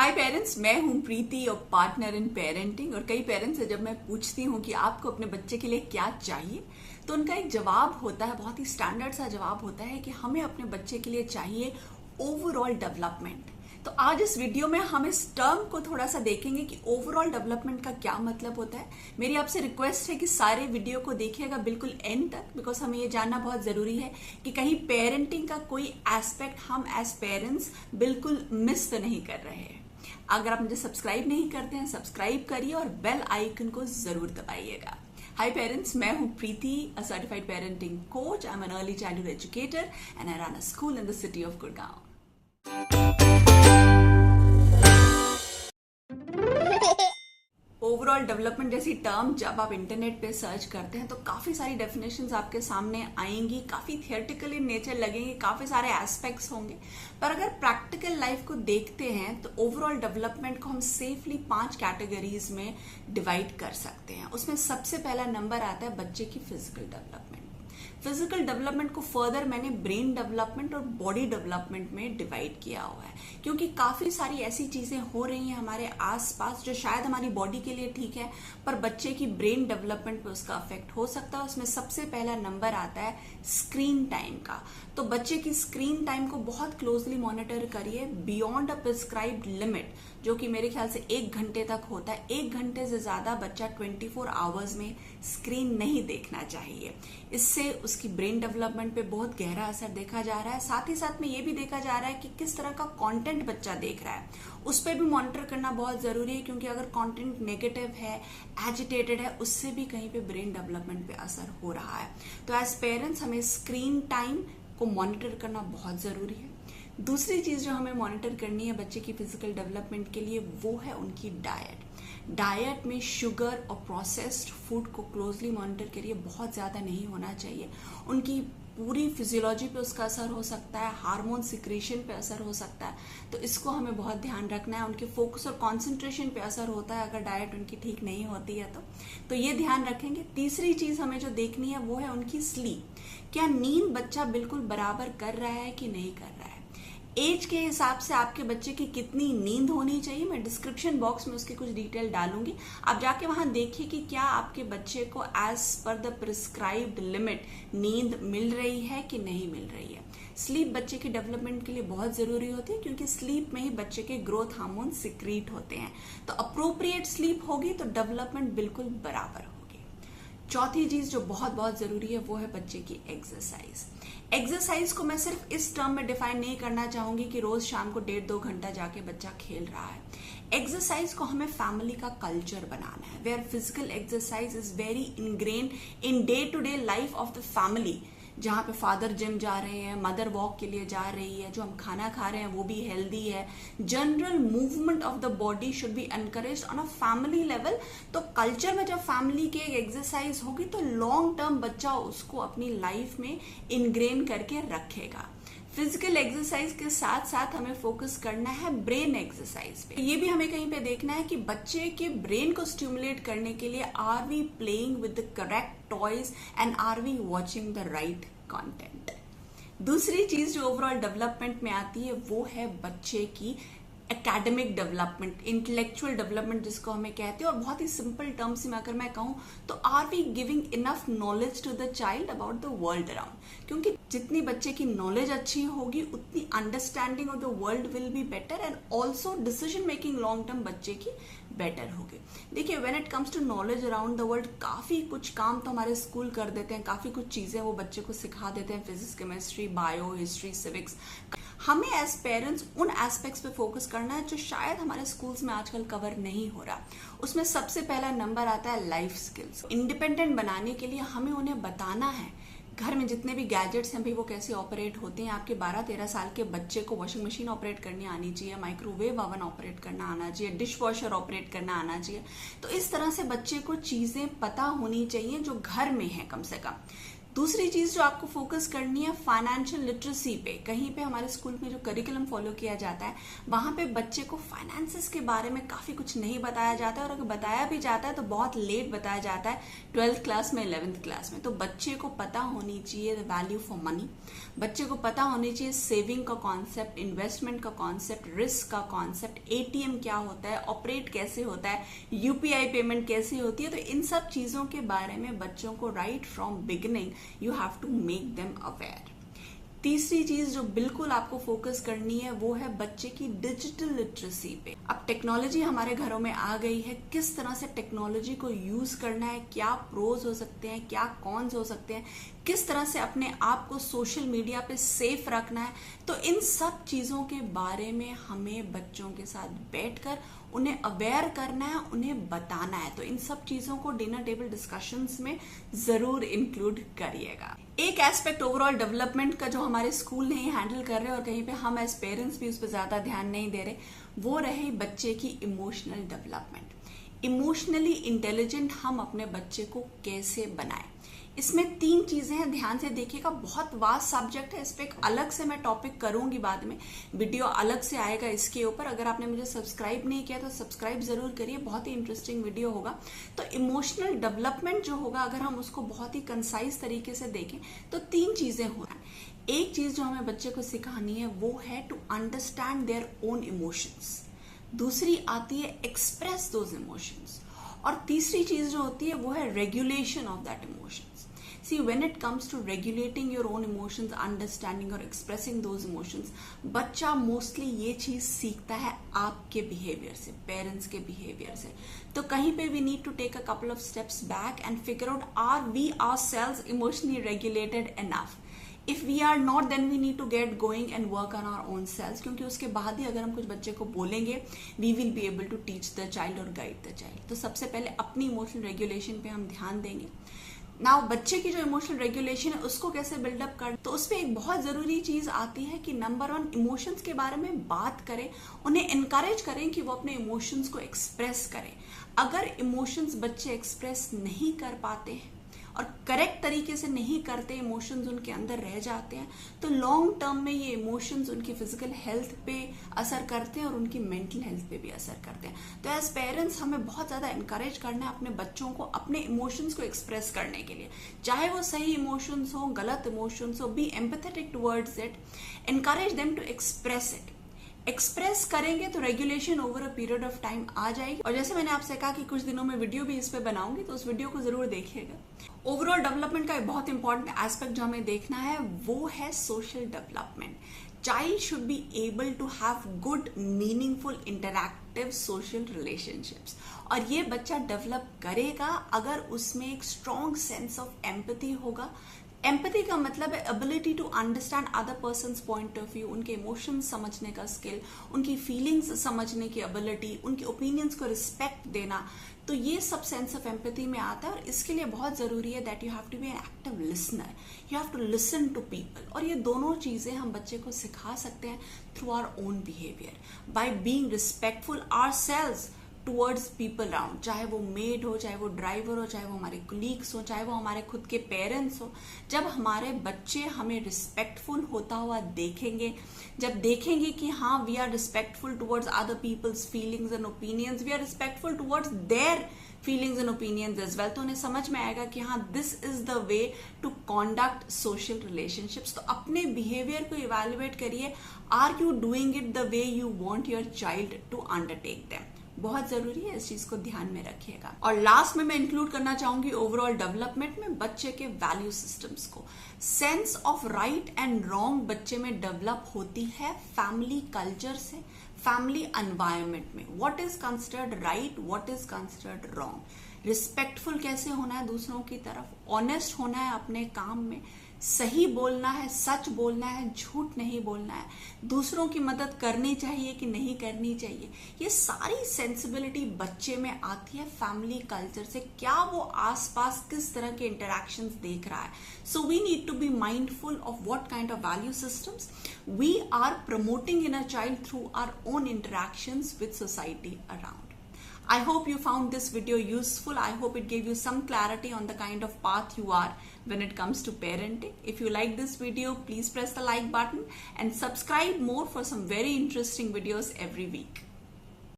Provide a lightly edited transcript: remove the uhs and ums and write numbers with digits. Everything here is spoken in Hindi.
हाय पेरेंट्स, मैं हूं प्रीति और पार्टनर इन पेरेंटिंग। और कई पेरेंट्स से जब मैं पूछती हूं कि आपको अपने बच्चे के लिए क्या चाहिए, तो उनका एक जवाब होता है, बहुत ही स्टैंडर्ड सा जवाब होता है कि हमें अपने बच्चे के लिए चाहिए ओवरऑल डेवलपमेंट। तो आज इस वीडियो में हम इस टर्म को थोड़ा सा देखेंगे कि ओवरऑल डेवलपमेंट का क्या मतलब होता है। मेरी आपसे रिक्वेस्ट है कि सारे वीडियो को देखिएगा बिल्कुल एंड तक, बिकॉज हमें ये जानना बहुत जरूरी है कि कहीं पेरेंटिंग का कोई एस्पेक्ट हम एज पेरेंट्स बिल्कुल मिस तो नहीं कर रहे हैं। अगर आप मुझे सब्सक्राइब नहीं करते हैं, सब्सक्राइब करिए और बेल आइकन को जरूर दबाइएगा। हाय पेरेंट्स, मैं हूं Preeti, a certified parenting coach. I am an early childhood educator and I run a school in the city of Gurgaon. Overall development जैसी टर्म जब आप इंटरनेट पे सर्च करते हैं तो काफी सारी डेफिनेशंस आपके सामने आएंगी, काफी थियोरेटिकल इन नेचर लगेंगे, काफी सारे एस्पेक्ट्स होंगे। पर अगर प्रैक्टिकल लाइफ को देखते हैं तो ओवरऑल डेवलपमेंट को हम सेफली 5 कैटेगरीज में डिवाइड कर सकते हैं। उसमें सबसे पहला नंबर आता है बच्चे की फिजिकल डेवलपमेंट। फिजिकल डेवलपमेंट को फर्दर मैंने ब्रेन डेवलपमेंट और बॉडी डेवलपमेंट में डिवाइड किया हुआ है, क्योंकि काफी सारी ऐसी चीजें हो रही हैं हमारे आसपास जो शायद हमारी बॉडी के लिए ठीक है, पर बच्चे की ब्रेन डेवलपमेंट पे उसका अफेक्ट हो सकता है। उसमें सबसे पहला नंबर आता है स्क्रीन टाइम का। तो बच्चे की स्क्रीन टाइम को बहुत क्लोजली मॉनिटर करिए बियॉन्ड अ प्रिस्क्राइब्ड लिमिट, जो कि मेरे ख्याल से 1 घंटे तक होता है। 1 घंटे से ज्यादा बच्चा 24 आवर्स में स्क्रीन नहीं देखना चाहिए। इससे उसकी ब्रेन डेवलपमेंट पे बहुत गहरा असर देखा जा रहा है। साथ ही साथ में ये भी देखा जा रहा है कि किस तरह का कंटेंट बच्चा देख रहा है, उस पर भी मॉनिटर करना बहुत जरूरी है, क्योंकि अगर कंटेंट नेगेटिव है, एजिटेटेड है, उससे भी कहीं पे ब्रेन डेवलपमेंट पे असर हो रहा है। तो एज पेरेंट्स हमें स्क्रीन टाइम को मॉनिटर करना बहुत जरूरी है। दूसरी चीज जो हमें मॉनिटर करनी है बच्चे की फिजिकल डेवलपमेंट के लिए, वो है उनकी डाइट में शुगर और प्रोसेस्ड फूड को क्लोजली मॉनिटर करिए। बहुत ज्यादा नहीं होना चाहिए। उनकी पूरी फिजियोलॉजी पे उसका असर हो सकता है, हार्मोन सिक्रेशन पे असर हो सकता है, तो इसको हमें बहुत ध्यान रखना है। उनके फोकस और कंसंट्रेशन पे असर होता है अगर डाइट उनकी ठीक नहीं होती है तो ये ध्यान रखेंगे। तीसरी चीज हमें जो देखनी है वो है उनकी स्लीप। क्या नींद बच्चा बिल्कुल बराबर कर रहा है कि नहीं कर रहा है। एज के हिसाब से आपके बच्चे की कितनी नींद होनी चाहिए, मैं डिस्क्रिप्शन बॉक्स में उसकी कुछ डिटेल डालूंगी। आप जाके वहां देखिए कि क्या आपके बच्चे को as per the prescribed limit नींद मिल रही है कि नहीं मिल रही है। स्लीप बच्चे की डेवलपमेंट के लिए बहुत जरूरी होती है, क्योंकि स्लीप में ही बच्चे के ग्रोथ हार्मोन सिक्रीट होते हैं। तो अप्रोप्रिएट स्लीप होगी तो डेवलपमेंट बिल्कुल बराबर होगी। चौथी चीज जो बहुत बहुत जरूरी है वो है बच्चे की एक्सरसाइज। एक्सरसाइज को मैं सिर्फ इस टर्म में डिफाइन नहीं करना चाहूंगी कि रोज शाम को 1.5-2 घंटा जाके बच्चा खेल रहा है। एक्सरसाइज को हमें फैमिली का कल्चर बनाना है, where physical exercise is very ingrain in day to day life of the family. जहाँ पे फादर जिम जा रहे हैं, मदर वॉक के लिए जा रही है, जो हम खाना खा रहे हैं वो भी हेल्दी है। General movement of the body should be encouraged on a family level. तो कल्चर में जब फैमिली की एक्सरसाइज होगी तो लॉन्ग टर्म बच्चा उसको अपनी लाइफ में इनग्रेन करके रखेगा। फिजिकल एक्सरसाइज के साथ साथ हमें फोकस करना है ब्रेन एक्सरसाइज पे। ये भी हमें कहीं पे देखना है कि बच्चे के ब्रेन को स्टिमुलेट करने के लिए are we playing with the correct toys and are we watching the right content. दूसरी चीज जो ओवरऑल डेवलपमेंट में आती है वो है बच्चे की एकेडमिक डेवलपमेंट, इंटेलेक्चुअल डेवलपमेंट जिसको हमें कहते हैं। और बहुत ही सिंपल टर्म्स में अगर मैं कहूं तो are we giving enough knowledge to the child about the world around, क्योंकि जितनी बच्चे की नॉलेज अच्छी होगी उतनी understanding of the world will be better and also decision making long term बच्चे की बेटर होगी। देखिए, when it comes to knowledge around the world, काफी कुछ काम तो हमारे स्कूल कर देते हैं, काफी कुछ चीजें वो बच्चे को सिखा देते हैं, physics, chemistry, bio, history, civics. हमें एज पेरेंट्स उन एस्पेक्ट्स पे फोकस करना है जो शायद हमारे स्कूल्स में आजकल कवर नहीं हो रहा। उसमें सबसे पहला नंबर आता है लाइफ स्किल्स। इंडिपेंडेंट बनाने के लिए हमें उन्हें बताना है घर में जितने भी गैजेट्स हैं भाई वो कैसे ऑपरेट होते हैं। आपके 12-13 साल के बच्चे को वॉशिंग मशीन ऑपरेट करनी आनी चाहिए, माइक्रोवेव ओवन ऑपरेट करना आना चाहिए, डिश वॉशर ऑपरेट करना आना चाहिए। तो इस तरह से बच्चे को चीजें पता होनी चाहिए जो घर में है कम से कम। दूसरी चीज जो आपको फोकस करनी है फाइनेंशियल लिटरेसी पे। कहीं पे हमारे स्कूल में जो करिकुलम फॉलो किया जाता है वहां पे बच्चे को फाइनेंसेस के बारे में काफी कुछ नहीं बताया जाता है, और अगर बताया भी जाता है तो बहुत लेट बताया जाता है, 12th क्लास में 11th क्लास में। तो बच्चे को पता होनी चाहिए द वैल्यू फॉर मनी, बच्चे को पता होनी चाहिए सेविंग का कॉन्सेप्ट, इन्वेस्टमेंट का कॉन्सेप्ट, रिस्क का कॉन्सेप्ट, एटीएम क्या होता है, ऑपरेट कैसे होता है, यूपीआई पेमेंट कैसे होती है। तो इन सब चीजों के बारे में बच्चों को right from beginning you have to make them aware. तीसरी चीज जो बिल्कुल आपको फोकस करनी है वो है बच्चे की डिजिटल लिटरेसी पे। अब टेक्नोलॉजी हमारे घरों में आ गई है, किस तरह से टेक्नोलॉजी को यूज करना है, क्या प्रोज हो सकते हैं, क्या कॉन्स हो सकते हैं, किस तरह से अपने आप को सोशल मीडिया पे सेफ रखना है। तो इन सब चीजों के बारे में हमें बच्चों के साथ बैठकर उन्हें अवेयर करना है, उन्हें बताना है। तो इन सब चीजों को डिनर टेबल डिस्कशंस में जरूर इंक्लूड करिएगा। एक एस्पेक्ट ओवरऑल डेवलपमेंट का जो हमारे स्कूल नहीं हैंडल कर रहे और कहीं पे हम एज पेरेंट्स भी उस पर ज्यादा ध्यान नहीं दे रहे, वो रहे बच्चे की इमोशनल डेवलपमेंट। इमोशनली इंटेलिजेंट हम अपने बच्चे को कैसे बनाएं, इसमें 3 चीजें हैं, ध्यान से देखिएगा। बहुत वास्ट सब्जेक्ट है, इस पे एक अलग से मैं टॉपिक करूंगी, बाद में वीडियो अलग से आएगा इसके ऊपर। अगर आपने मुझे सब्सक्राइब नहीं किया तो सब्सक्राइब जरूर करिए, बहुत ही इंटरेस्टिंग वीडियो होगा। तो इमोशनल डेवलपमेंट जो होगा, अगर हम उसको बहुत ही कंसाइज तरीके से देखें तो 3 चीजें हो रहा है। एक चीज जो हमें बच्चे को सिखानी है वो है to understand their own emotions, दूसरी आती है एक्सप्रेस दोज इमोशंस, और तीसरी चीज जो होती है वो है regulation of that emotions. See, when it comes to regulating your own emotions, understanding or expressing those emotions, बच्चा मोस्टली ये चीज सीखता है आपके बिहेवियर से, पेरेंट्स के बिहेवियर से। तो कहीं पे we need to take a couple of steps back and figure out, are we ourselves emotionally regulated enough? If we are not, then we need to get going and work on our own selves, क्योंकि उसके बाद ही अगर हम कुछ बच्चे को बोलेंगे we will be able to teach the child or guide the child। तो सबसे पहले अपनी इमोशनल रेगुलेशन पे हम ध्यान देंगे। नाउ बच्चे की जो इमोशनल रेगुलेशन है उसको कैसे बिल्डअप कर, तो उस पर एक बहुत जरूरी चीज आती है कि नंबर 1, इमोशंस के बारे में बात करें, उन्हें इनकरेज करें कि वो अपने इमोशंस को एक्सप्रेस करें। अगर इमोशंस बच्चे एक्सप्रेस नहीं कर पाते हैं और करेक्ट तरीके से नहीं करते, इमोशंस उनके अंदर रह जाते हैं, तो लॉन्ग टर्म में ये इमोशंस उनकी फिजिकल हेल्थ पे असर करते हैं और उनकी मेंटल हेल्थ पे भी असर करते हैं। तो एज पेरेंट्स हमें बहुत ज्यादा इनकरेज करना है अपने बच्चों को अपने इमोशंस को एक्सप्रेस करने के लिए, चाहे वो सही इमोशंस हो, गलत इमोशंस हो। Be empathetic towards it, encourage them to express it. Express करेंगे तो regulation over a period of time आ जाएगी। और जैसे मैंने आपसे कहा कि कुछ दिनों में वीडियो भी इस पे बनाऊंगी, तो उस वीडियो को जरूर देखिएगा। ओवरऑल डेवलपमेंट का एक बहुत इंपॉर्टेंट एस्पेक्ट जो हमें देखना है वो है social development. Child should be able to have good meaningful interactive social relationships, और ये बच्चा डेवलप करेगा अगर उसमें एक स्ट्रॉन्ग सेंस ऑफ एम्पैथी होगा। एम्पैथी का मतलब है ability to understand other person's point of view, उनके इमोशंस समझने का स्किल, उनकी फीलिंग्स समझने की एबिलिटी, उनके ओपिनियंस को रिस्पेक्ट देना। तो ये सब सेंस ऑफ एम्पैथी में आता है, और इसके लिए बहुत जरूरी है that you have to be an active listener, you have to listen to people. और ये दोनों चीजें हम बच्चे को सिखा सकते हैं through our own behaviour, by being respectful ourselves towards people around, चाहे वो मेड हो, चाहे वो ड्राइवर हो, चाहे वो हमारे कोलीग्स हो, चाहे वो हमारे खुद के पेरेंट्स हो। जब हमारे बच्चे हमें रिस्पेक्टफुल होता हुआ देखेंगे, जब देखेंगे कि हाँ we are respectful towards other people's feelings and opinions, we are respectful towards their feelings and opinions as well, तो उन्हें समझ में आएगा कि हाँ this is the way to conduct social relationships. तो अपने बिहेवियर को इवेल्युएट करिए, are you doing it the way you want your child to undertake them. बहुत जरूरी है, इस चीज को ध्यान में रखिएगा। और लास्ट में मैं इंक्लूड करना चाहूंगी ओवरऑल डेवलपमेंट में बच्चे के वैल्यू सिस्टम्स को। Sense of right and wrong बच्चे में डेवलप होती है फैमिली कल्चर से, फैमिली एनवायरनमेंट में। What is considered right, what is considered wrong, respectful कैसे होना है दूसरों की तरफ, ऑनेस्ट होना है अपने काम में, सही बोलना है, सच बोलना है, झूठ नहीं बोलना है, दूसरों की मदद करनी चाहिए कि नहीं करनी चाहिए। ये सारी सेंसिबिलिटी बच्चे में आती है फैमिली कल्चर से, क्या वो आसपास किस तरह के इंटरैक्शंस देख रहा है। So we need to be mindful of what kind of value systems we are promoting in a child through our own interactions with society around. I hope you found this video useful. I hope it gave you some clarity on the kind of path you are when it comes to parenting. If you like this video, please press the like button and subscribe more for some very interesting videos every week.